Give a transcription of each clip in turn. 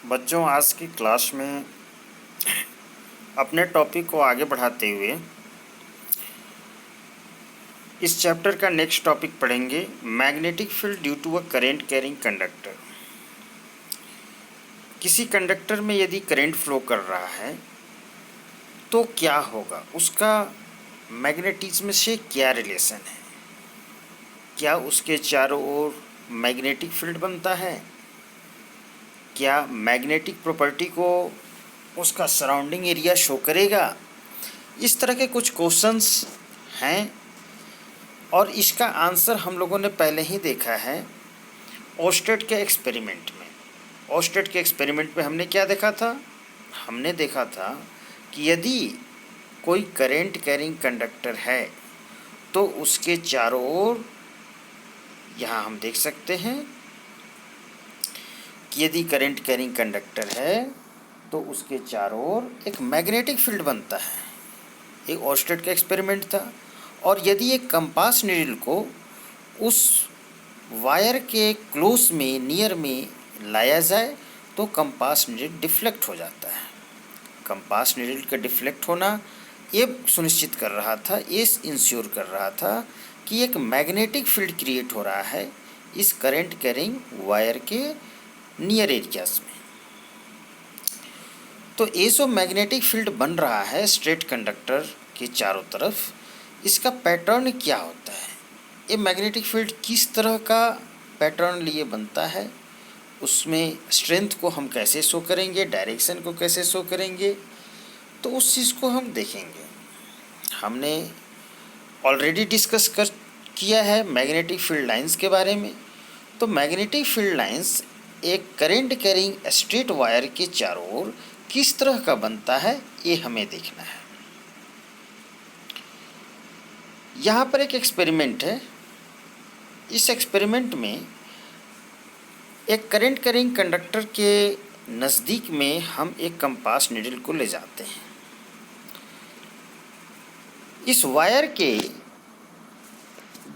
बच्चों, आज की क्लास में अपने टॉपिक को आगे बढ़ाते हुए इस चैप्टर का नेक्स्ट टॉपिक पढ़ेंगे, magnetic field due to a current carrying conductor. किसी कंडक्टर में यदि करंट फ्लो कर रहा है तो क्या होगा, उसका मैग्नेटिज्म से क्या रिलेशन है, क्या उसके चारों ओर मैग्नेटिक फील्ड बनता है, क्या मैग्नेटिक प्रॉपर्टी को उसका सराउंडिंग एरिया शो करेगा। इस तरह के कुछ क्वेश्चंस हैं और इसका आंसर हम लोगों ने पहले ही देखा है ओस्टेड के एक्सपेरिमेंट में। ओस्टेड के एक्सपेरिमेंट में हमने क्या देखा था? हमने देखा था कि यदि कोई करंट कैरिंग कंडक्टर है तो उसके चारों ओर, यहाँ हम देख सकते हैं कि यदि करंट कैरिंग कंडक्टर है तो उसके चारों ओर एक मैग्नेटिक फील्ड बनता है। एक ओस्टेड का एक्सपेरिमेंट था। और यदि एक कंपास नीडल को उस वायर के क्लोज में, नियर में लाया जाए तो कंपास नीडल डिफ्लेक्ट हो जाता है। कंपास नीडल का डिफ्लेक्ट होना ये सुनिश्चित कर रहा था, ये इंश्योर कर रहा था कि एक मैग्नेटिक फील्ड क्रिएट हो रहा है इस करंट कैरिंग वायर के नियर एरियाज में। तो ये जो मैग्नेटिक फील्ड बन रहा है स्ट्रेट कंडक्टर के चारों तरफ, इसका पैटर्न क्या होता है, ये मैग्नेटिक फील्ड किस तरह का पैटर्न लिए बनता है, उसमें स्ट्रेंथ को हम कैसे शो करेंगे, डायरेक्शन को कैसे शो करेंगे, तो उस चीज़ को हम देखेंगे। हमने ऑलरेडी डिस्कस कर किया है मैग्नेटिक फील्ड लाइंस के बारे में। तो मैग्नेटिक फील्ड लाइंस एक करंट कैरिंग स्ट्रेट वायर के चारों ओर किस तरह का बनता है, ये हमें देखना है। यहाँ पर एक एक्सपेरिमेंट है। इस एक्सपेरिमेंट में एक करंट कैरिंग कंडक्टर के नज़दीक में हम एक कंपास नीडल को ले जाते हैं। इस वायर के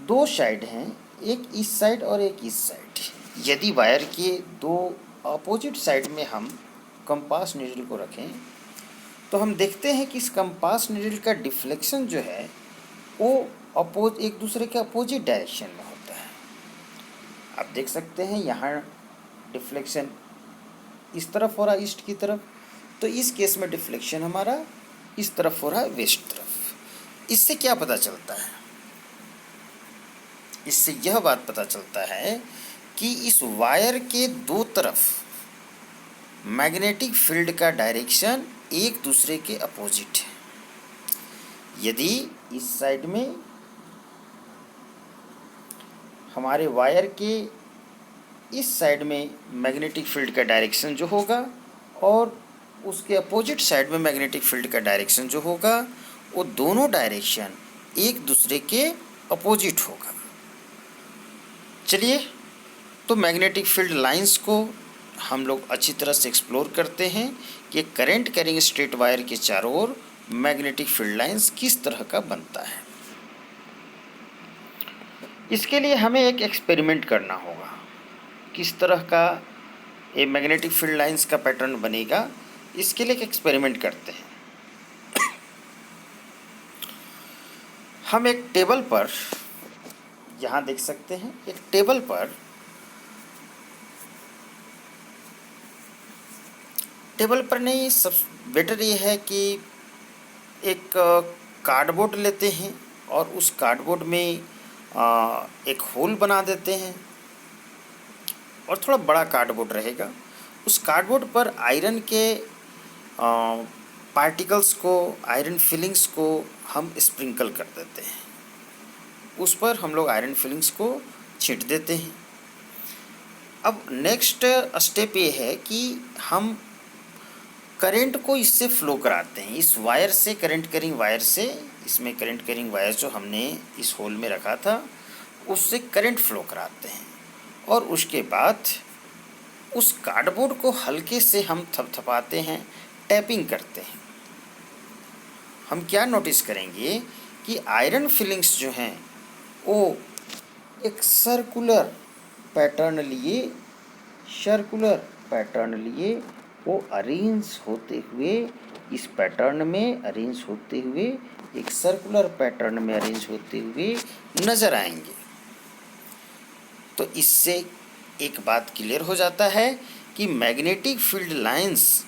दो साइड हैं, एक इस साइड और एक इस साइड। यदि वायर के दो अपोजिट साइड में हम कंपास नीडल को रखें तो हम देखते हैं कि इस कंपास नीडल का डिफ्लेक्शन जो है वो एक दूसरे के अपोजिट डायरेक्शन में होता है। आप देख सकते हैं यहाँ डिफ्लेक्शन इस तरफ हो रहा है, ईस्ट की तरफ, तो इस केस में डिफ्लेक्शन हमारा इस तरफ हो रहा है, वेस्ट तरफ। इससे क्या पता चलता है? इससे यह बात पता चलता है कि इस वायर के दो तरफ मैग्नेटिक फील्ड का डायरेक्शन एक दूसरे के अपोजिट है। यदि इस साइड में हमारे वायर के इस साइड में मैग्नेटिक फील्ड का डायरेक्शन जो होगा और उसके अपोजिट साइड में मैग्नेटिक फील्ड का डायरेक्शन जो होगा, वो दोनों डायरेक्शन एक दूसरे के अपोजिट होगा। चलिए, तो मैग्नेटिक फील्ड लाइंस को हम लोग अच्छी तरह से एक्सप्लोर करते हैं कि करंट कैरिंग स्ट्रेट वायर के चारों ओर मैग्नेटिक फील्ड लाइंस किस तरह का बनता है। इसके लिए हमें एक एक्सपेरिमेंट करना होगा। किस तरह का ये मैग्नेटिक फील्ड लाइंस का पैटर्न बनेगा, इसके लिए एक एक्सपेरिमेंट करते हैं। हम एक टेबल पर, यहाँ देख सकते हैं, एक टेबल पर नहीं, सब बेटर ये है कि एक कार्डबोर्ड लेते हैं और उस कार्डबोर्ड में एक होल बना देते हैं और थोड़ा बड़ा कार्डबोर्ड रहेगा। उस कार्डबोर्ड पर आयरन के पार्टिकल्स को, आयरन फिलिंग्स को हम स्प्रिंकल कर देते हैं। उस पर हम लोग आयरन फिलिंग्स को छींट देते हैं। अब नेक्स्ट स्टेप ये है कि हम करंट को इससे फ्लो कराते हैं, इस वायर से, करंट कैरिंग वायर से। इसमें करंट कैरिंग वायर जो हमने इस होल में रखा था उससे करंट फ्लो कराते हैं और उसके बाद उस कार्डबोर्ड को हल्के से हम थपथपाते हैं, टैपिंग करते हैं। हम क्या नोटिस करेंगे कि आयरन फिलिंग्स जो हैं वो एक सर्कुलर पैटर्न लिए, सर्कुलर पैटर्न लिए वो अरेंज होते हुए इस पैटर्न में अरेंज होते हुए एक सर्कुलर पैटर्न में अरेंज होते हुए नज़र आएंगे। तो इससे एक बात क्लियर हो जाता है कि मैग्नेटिक फील्ड लाइंस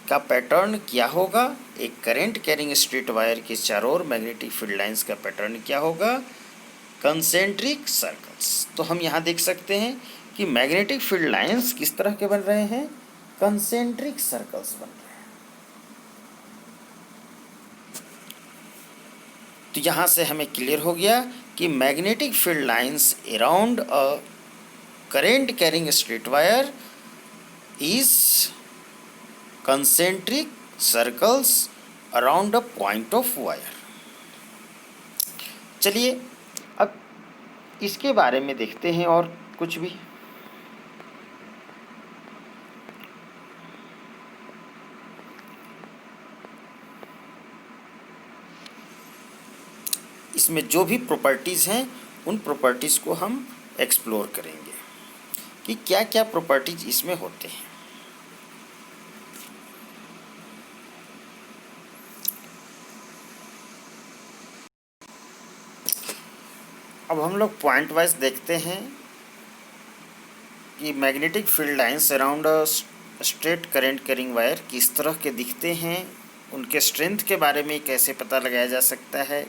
का पैटर्न क्या होगा। एक करंट कैरिंग स्ट्रेट वायर के चारों ओर मैग्नेटिक फील्ड लाइंस का पैटर्न क्या होगा, कंसेंट्रिक सर्कल्स। तो हम यहाँ देख सकते हैं कि मैग्नेटिक फील्ड लाइंस किस तरह के बन रहे हैं, कंसेंट्रिक सर्कल्स बन रहे हैं। तो यहाँ से हमें क्लियर हो गया कि magnetic field lines around a current carrying straight wire is concentric circles around a point of wire। चलिए अब इसके बारे में देखते हैं और कुछ भी। इसमें जो भी प्रॉपर्टीज़ हैं उन प्रॉपर्टीज़ को हम एक्सप्लोर करेंगे कि क्या क्या प्रॉपर्टीज़ इसमें होते हैं। अब हम लोग पॉइंट वाइज देखते हैं कि magnetic field lines around a straight current carrying wire किस तरह के दिखते हैं, उनके स्ट्रेंथ के बारे में कैसे पता लगाया जा सकता है,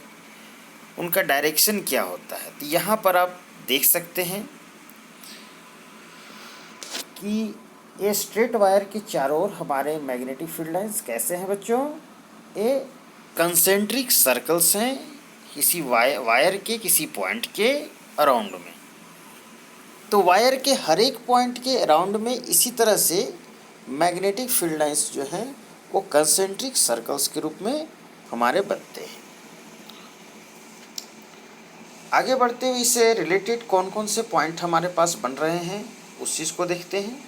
उनका डायरेक्शन क्या होता है। तो यहाँ पर आप देख सकते हैं कि ये स्ट्रेट वायर के चारों ओर हमारे मैग्नेटिक फील्ड लाइंस कैसे हैं बच्चों, ये कंसेंट्रिक सर्कल्स हैं किसी वायर के किसी पॉइंट के अराउंड में। तो वायर के हर एक पॉइंट के अराउंड में इसी तरह से मैग्नेटिक फील्ड लाइंस जो हैं वो कंसेंट्रिक सर्कल्स के रूप में हमारे बनते हैं। आगे बढ़ते हुए इससे रिलेटेड कौन कौन से पॉइंट हमारे पास बन रहे हैं उस चीज़ को देखते हैं।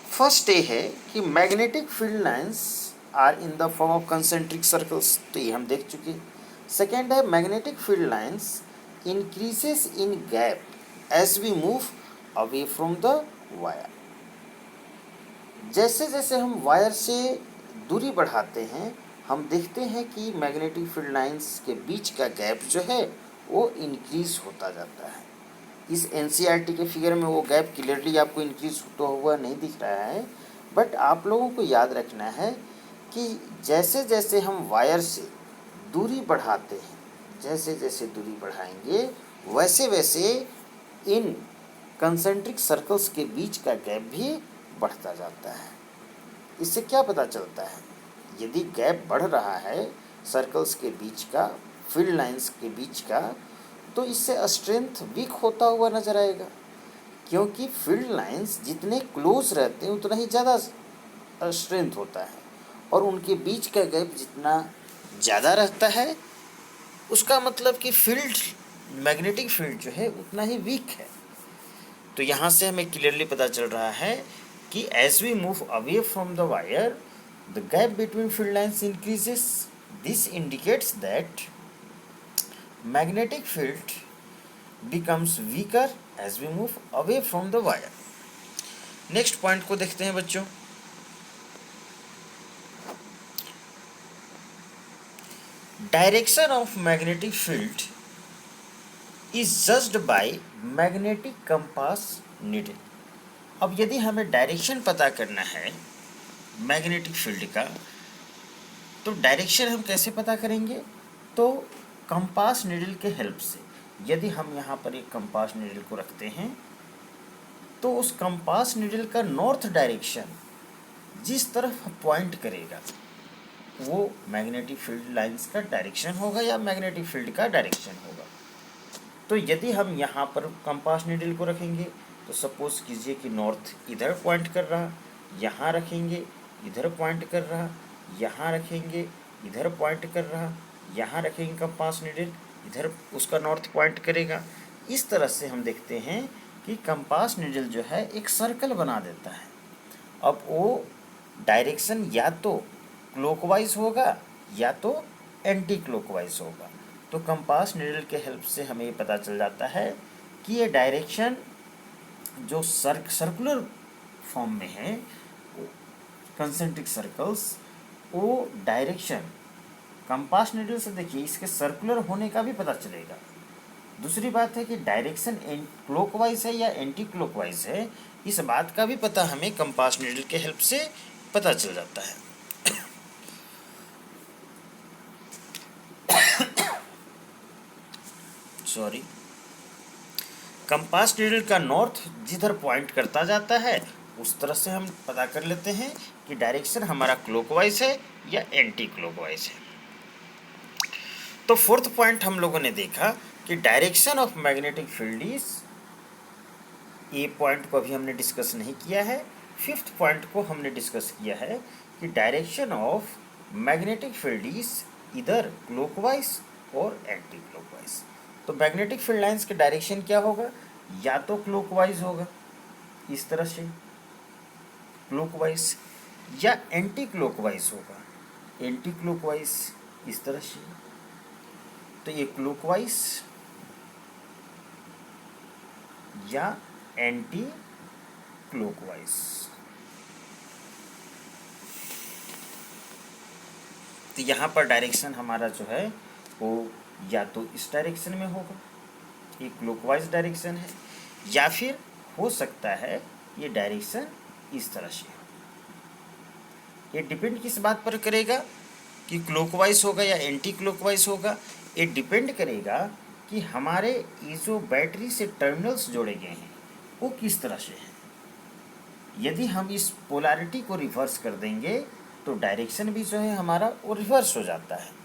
फर्स्ट ये है कि magnetic field lines are in the form of concentric circles, तो ये हम देख चुके। सेकेंड है magnetic field lines increases in gap as we move away from the wire। जैसे जैसे हम वायर से दूरी बढ़ाते हैं हम देखते हैं कि मैग्नेटिक फील्ड लाइंस के बीच का गैप जो है वो इंक्रीज होता जाता है। इस एनसीईआरटी के फिगर में वो गैप क्लियरली आपको इंक्रीज होता हुआ नहीं दिख रहा है, बट आप लोगों को याद रखना है कि जैसे जैसे हम वायर से दूरी बढ़ाते हैं, जैसे जैसे दूरी बढ़ाएंगे वैसे वैसे इन कंसेंट्रिक सर्कल्स के बीच का गैप भी बढ़ता जाता है। इससे क्या पता चलता है, यदि गैप बढ़ रहा है सर्कल्स के बीच का, फील्ड लाइंस के बीच का, तो इससे स्ट्रेंथ वीक होता हुआ नजर आएगा, क्योंकि फील्ड लाइंस जितने क्लोज रहते हैं उतना ही ज़्यादा स्ट्रेंथ होता है और उनके बीच का गैप जितना ज़्यादा रहता है उसका मतलब कि फील्ड, मैग्नेटिक फील्ड जो है उतना ही वीक है। तो यहाँ से हमें क्लियरली पता चल रहा है कि as we move away from the wire the gap between field lines increases. This indicates that magnetic field becomes weaker as we move away from the wire. Next point को देखते हैं बच्चों। Direction of magnetic field is judged by magnetic compass needle. अब यदि हमें direction पता करना है मैग्नेटिक फील्ड का, तो डायरेक्शन हम कैसे पता करेंगे, तो कंपास नीडल के हेल्प से। यदि हम यहाँ पर एक कंपास नीडल को रखते हैं तो उस कंपास नीडल का नॉर्थ डायरेक्शन जिस तरफ पॉइंट करेगा वो मैग्नेटिक फील्ड लाइंस का डायरेक्शन होगा या मैग्नेटिक फील्ड का डायरेक्शन होगा। तो यदि हम यहाँ पर कंपास नीडल को रखेंगे तो सपोज कीजिए कि नॉर्थ इधर पॉइंट कर रहा, यहाँ रखेंगे इधर पॉइंट कर रहा, यहाँ रखेंगे इधर पॉइंट कर रहा, यहाँ रखेंगे कंपास नीडल इधर उसका नॉर्थ पॉइंट करेगा। इस तरह से हम देखते हैं कि कंपास नीडल जो है एक सर्कल बना देता है। अब वो डायरेक्शन या तो क्लॉकवाइज होगा या तो एंटी क्लॉकवाइज होगा। तो कंपास नीडल के हेल्प से हमें ये पता चल जाता है कि ये डायरेक्शन जो सर्कुलर फॉर्म में है, कंसेंट्रिक सर्कल्स, वो डायरेक्शन कंपास नीडल से देखिए इसके सर्कुलर होने का भी पता चलेगा। दूसरी बात है कि डायरेक्शन क्लॉकवाइज है या एंटी क्लॉकवाइज है, इस बात का भी पता हमें कंपास नीडल के हेल्प से पता चल जाता है। सॉरी, कंपास नीडल का नॉर्थ जिधर पॉइंट करता जाता है उस तरह से हम पता कर लेते हैं कि डायरेक्शन हमारा क्लॉकवाइज है या एंटी क्लॉकवाइज है। तो फोर्थ पॉइंट हम लोगों ने देखा कि direction of magnetic field is, A point को अभी हमने डिस्कस नहीं किया है। फिफ्थ पॉइंट को हमने डिस्कस किया है कि direction of magnetic field is इधर क्लॉकवाइज और एंटी क्लॉकवाइज। तो मैग्नेटिक फील्ड लाइंस के डायरेक्शन क्या होगा, या तो क्लॉकवाइज होगा इस तरह से क्लॉकवाइज, या एंटी क्लॉकवाइज होगा एंटी क्लॉकवाइज इस तरह से। तो ये क्लॉकवाइज या एंटी क्लॉकवाइज। तो यहाँ पर डायरेक्शन हमारा जो है वो या तो इस डायरेक्शन में होगा, ये क्लॉकवाइज डायरेक्शन है, या फिर हो सकता है ये डायरेक्शन इस तरह से। ये डिपेंड किस बात पर करेगा कि क्लॉकवाइज होगा या एंटी क्लॉकवाइज होगा। ये डिपेंड करेगा कि हमारे ये जो बैटरी से टर्मिनल्स जोड़े गए हैं वो किस तरह से है। यदि हम इस पोलैरिटी को रिवर्स कर देंगे तो डायरेक्शन भी जो है हमारा वो रिवर्स हो जाता है।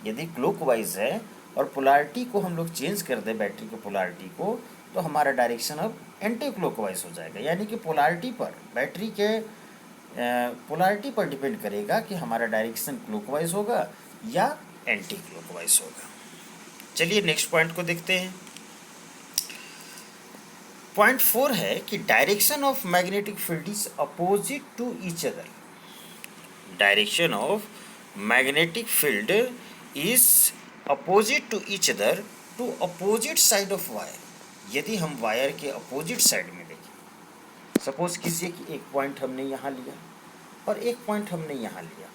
यदि क्लॉकवाइज है और पोलैरिटी को हम लोग चेंज कर दें, बैटरी की पोलैरिटी को, तो हमारा डायरेक्शन अब एंटी क्लॉकवाइज हो जाएगा। यानी कि पोलैरिटी पर, बैटरी के पोलैरिटी पर डिपेंड करेगा कि हमारा डायरेक्शन क्लॉकवाइज होगा या एंटी क्लॉकवाइज होगा। चलिए नेक्स्ट पॉइंट को देखते हैं। पॉइंट 4 है कि direction of magnetic field is opposite to each other. Direction of magnetic field is opposite to each other to opposite side of wire. यदि हम वायर के अपोजिट साइड में देखें, सपोज कीजिए कि एक पॉइंट हमने यहाँ लिया और एक पॉइंट हमने यहाँ लिया,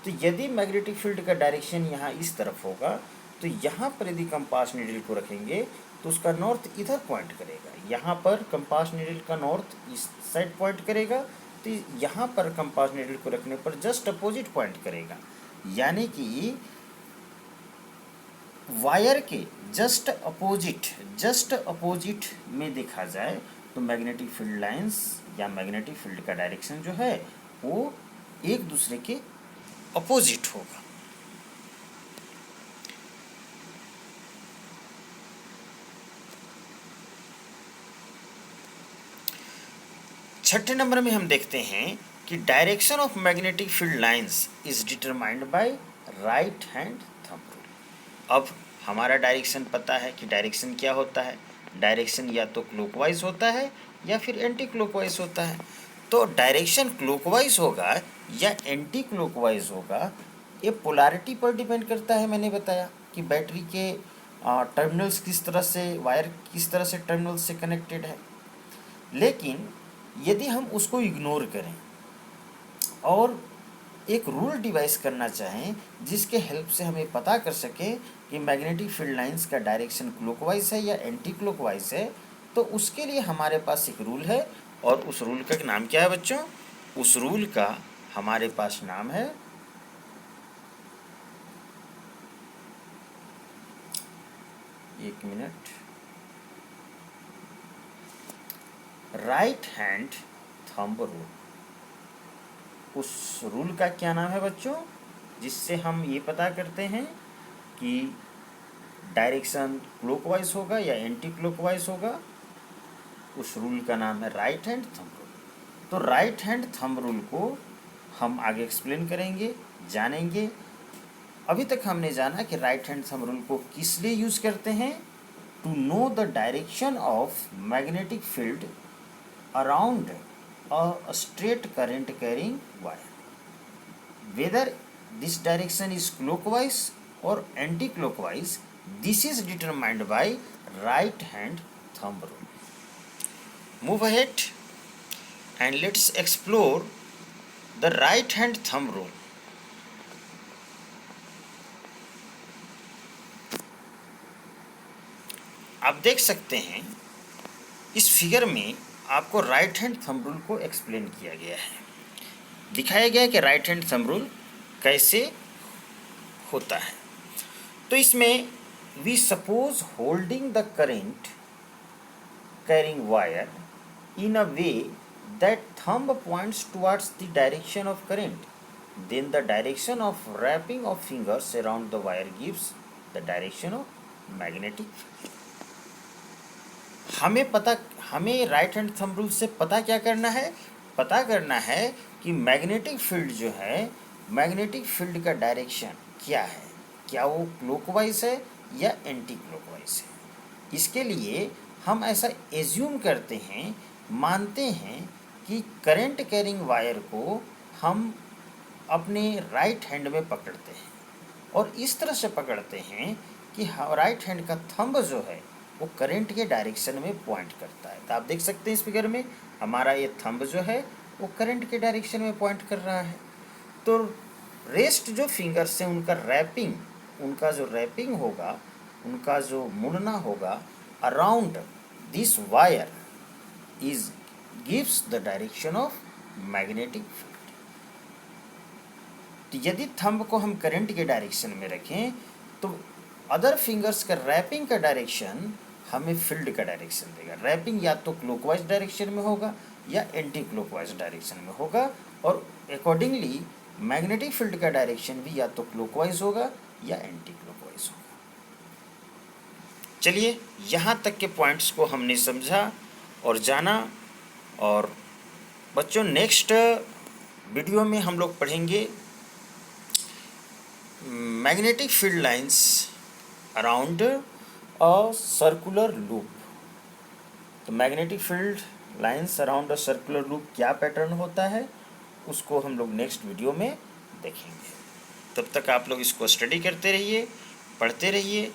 तो यदि मैग्नेटिक फील्ड का डायरेक्शन यहाँ इस तरफ होगा तो यहाँ पर यदि कंपास नीडल को रखेंगे तो उसका नॉर्थ इधर पॉइंट करेगा। यहाँ पर कंपास नीडल का नॉर्थ इस साइड पॉइंट करेगा, तो यहाँ पर कंपास नीडल को रखने पर जस्ट अपोजिट पॉइंट करेगा। यानी कि वायर के जस्ट अपोजिट में देखा जाए तो मैग्नेटिक फील्ड लाइंस या मैग्नेटिक फील्ड का डायरेक्शन जो है वो एक दूसरे के अपोजिट होगा। छठे नंबर में हम देखते हैं कि direction of magnetic field lines is determined by right hand thumb rule. अब हमारा डायरेक्शन पता है कि डायरेक्शन क्या होता है, डायरेक्शन या तो क्लॉकवाइज होता है या फिर एंटी क्लॉकवाइज होता है। तो डायरेक्शन क्लॉकवाइज होगा या एंटी क्लॉकवाइज होगा ये पोलैरिटी पर डिपेंड करता है। मैंने बताया कि बैटरी के टर्मिनल्स किस तरह से, वायर किस तरह से टर्मिनल्स से कनेक्टेड है। लेकिन यदि हम उसको इग्नोर करें और एक रूल डिवाइस करना चाहें जिसके हेल्प से हमें पता कर सके कि मैग्नेटिक फील्ड लाइंस का डायरेक्शन क्लॉकवाइज है या एंटी क्लॉकवाइज है, तो उसके लिए हमारे पास एक रूल है। और उस रूल का नाम क्या है बच्चों? उस रूल का हमारे पास नाम है, एक minute, right hand thumb rule. उस रूल का क्या नाम है बच्चों, जिससे हम ये पता करते हैं कि डायरेक्शन क्लॉकवाइज होगा या एंटी क्लॉकवाइज होगा? उस रूल का नाम है राइट हैंड थंब रूल। तो राइट हैंड थंब रूल को हम आगे एक्सप्लेन करेंगे, जानेंगे। अभी तक हमने जाना कि राइट हैंड थंब रूल को किस लिए यूज करते हैं, to know the direction of magnetic field around a straight current carrying wire, whether this direction is clockwise or anti-clockwise, this is determined by right hand thumb rule. Move ahead and let's explore the right hand thumb rule. आप देख सकते हैं इस figure में आपको right hand thumb rule को explain किया गया है, दिखाया गया है कि राइट हैंड थंब रूल कैसे होता है। तो इसमें we suppose holding the current carrying wire in a way that thumb points towards the direction of current, then the direction of wrapping of fingers around the wire gives the direction of magnetic field. हमें right hand thumb rule से पता क्या करना है? पता करना है कि मैग्नेटिक फील्ड जो है, मैग्नेटिक फील्ड का डायरेक्शन क्या है, क्या वो क्लॉकवाइज है या एंटी क्लॉकवाइज है। इसके लिए हम ऐसा एज्यूम करते हैं, मानते हैं कि करंट कैरिंग वायर को हम अपने राइट हैंड में पकड़ते हैं और इस तरह से पकड़ते हैं कि राइट हैंड का थंब जो है वो करंट के डायरेक्शन में पॉइंट करता है। तो आप देख सकते हैं इस फिगर में हमारा ये थंब जो है वो करंट के डायरेक्शन में पॉइंट कर रहा है। तो रेस्ट जो फिंगर्स हैं उनका रैपिंग होगा, उनका जो मुड़ना होगा around this wire is gives the direction of magnetic field. तो यदि थंब को हम करंट के डायरेक्शन में रखें तो अदर फिंगर्स का रैपिंग का डायरेक्शन हमें फील्ड का डायरेक्शन देगा। रैपिंग या तो क्लॉकवाइज डायरेक्शन में होगा या एंटी क्लॉकवाइज डायरेक्शन में होगा और अकॉर्डिंगली मैग्नेटिक फील्ड का डायरेक्शन भी या तो क्लॉकवाइज होगा या एंटी क्लॉकवाइज होगा। चलिए यहाँ तक के पॉइंट्स को हमने समझा और जाना, और बच्चों नेक्स्ट वीडियो में हम लोग पढ़ेंगे magnetic field lines around a circular loop. तो magnetic field lines around a circular loop क्या पैटर्न होता है उसको हम लोग नेक्स्ट वीडियो में देखेंगे। तब तक आप लोग इसको स्टडी करते रहिए, पढ़ते रहिए